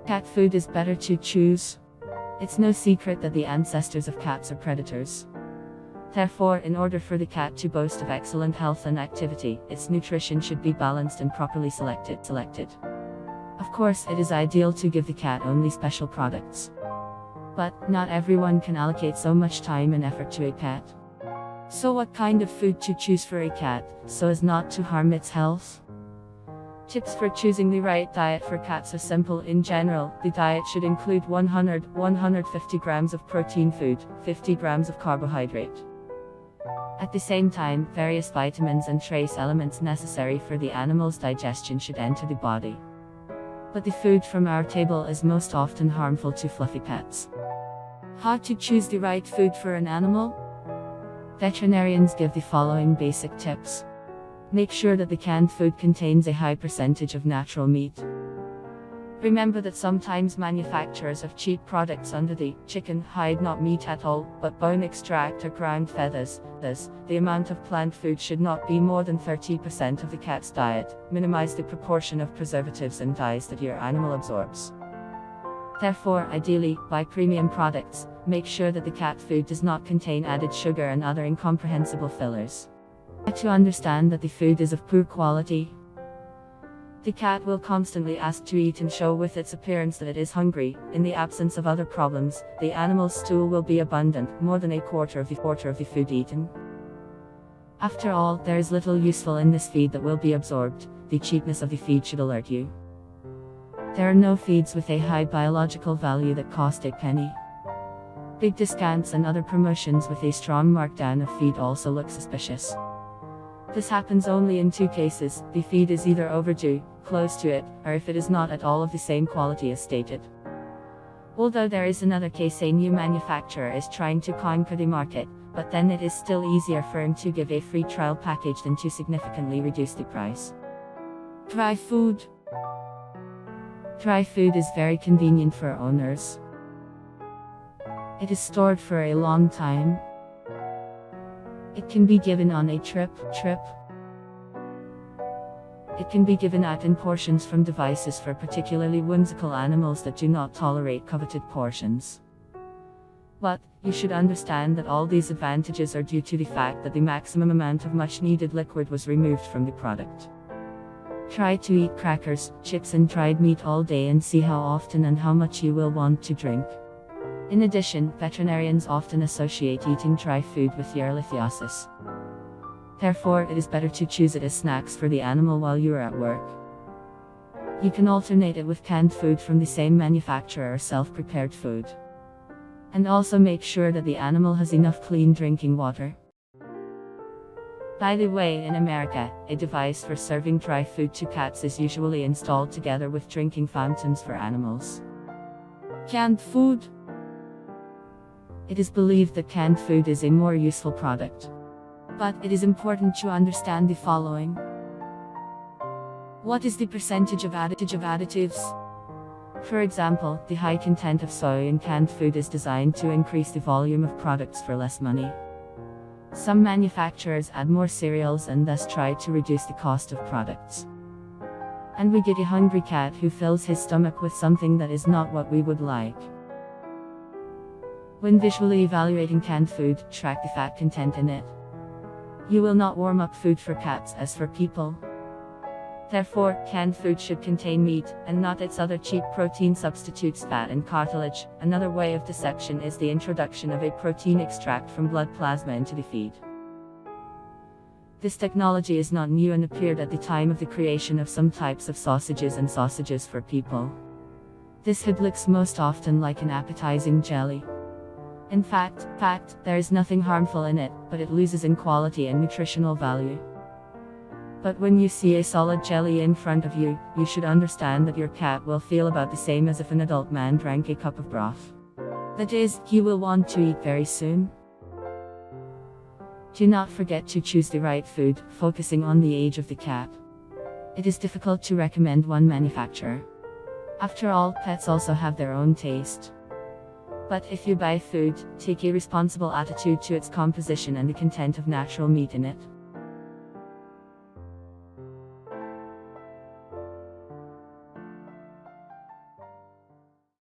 Cat food is better to choose. It's no secret that the ancestors of cats are predators. Therefore, in order for the cat to boast of excellent health and activity, its nutrition should be balanced and properly selected. Of course, it is ideal to give the cat only special products. But not everyone can allocate so much time and effort to a pet. So what kind of food to choose for a cat, so as not to harm its health? Tips for choosing the right diet for cats are simple. In general, the diet should include 100-150 grams of protein food, 50 grams of carbohydrate. At the same time, various vitamins and trace elements necessary for the animal's digestion should enter the body. But the food from our table is most often harmful to fluffy pets. How to choose the right food for an animal? Veterinarians give the following basic tips. Make sure that the canned food contains a high percentage of natural meat. Remember that sometimes manufacturers of cheap products under the chicken hide not meat at all, but bone extract or ground feathers. Thus, the amount of plant food should not be more than 30% of the cat's diet. Minimize the proportion of preservatives and dyes that your animal absorbs. Therefore, ideally, buy premium products. Make sure that the cat food does not contain added sugar and other incomprehensible fillers. To understand that the food is of poor quality. The cat will constantly ask to eat and show with its appearance that it is hungry. In the absence of other problems, the animal's stool will be abundant, more than a quarter of the food eaten. After all, there is little useful in this feed that will be absorbed. The cheapness of the feed should alert you. There are no feeds with a high biological value that cost a penny. Big discounts and other promotions with a strong markdown of feed also look suspicious. This happens only in two cases: the feed is either overdue, close to it, or if it is not at all of the same quality as stated. Although there is another case: a new manufacturer is trying to conquer the market, but then it is still easier for him to give a free trial package than to significantly reduce the price. Dry food. Dry food is very convenient for owners. It is stored for a long time. It can be given on a trip. It can be given out in portions from devices for particularly whimsical animals that do not tolerate coveted portions. But, you should understand that all these advantages are due to the fact that the maximum amount of much needed liquid was removed from the product. Try to eat crackers, chips and dried meat all day and see how often and how much you will want to drink. In addition, veterinarians often associate eating dry food with ehrlichiosis. Therefore, it is better to choose it as snacks for the animal while you are at work. You can alternate it with canned food from the same manufacturer or self-prepared food. And also make sure that the animal has enough clean drinking water. By the way, in America, a device for serving dry food to cats is usually installed together with drinking fountains for animals. Canned food. It is believed that canned food is a more useful product. But it is important to understand the following. What is the percentage of additives? For example, the high content of soy in canned food is designed to increase the volume of products for less money. Some manufacturers add more cereals and thus try to reduce the cost of products. And we get a hungry cat who fills his stomach with something that is not what we would like. When visually evaluating canned food, track the fat content in it. You will not warm up food for cats as for people. Therefore, canned food should contain meat, and not its other cheap protein substitutes, fat and cartilage. Another way of deception is the introduction of a protein extract from blood plasma into the feed. This technology is not new and appeared at the time of the creation of some types of sausages and sausages for people. This head looks most often like an appetizing jelly. In fact, there is nothing harmful in it, but it loses in quality and nutritional value. But when you see a solid jelly in front of you, you should understand that your cat will feel about the same as if an adult man drank a cup of broth. That is, he will want to eat very soon. Do not forget to choose the right food, focusing on the age of the cat. It is difficult to recommend one manufacturer. After all, pets also have their own taste. But if you buy food, take a responsible attitude to its composition and the content of natural meat in it.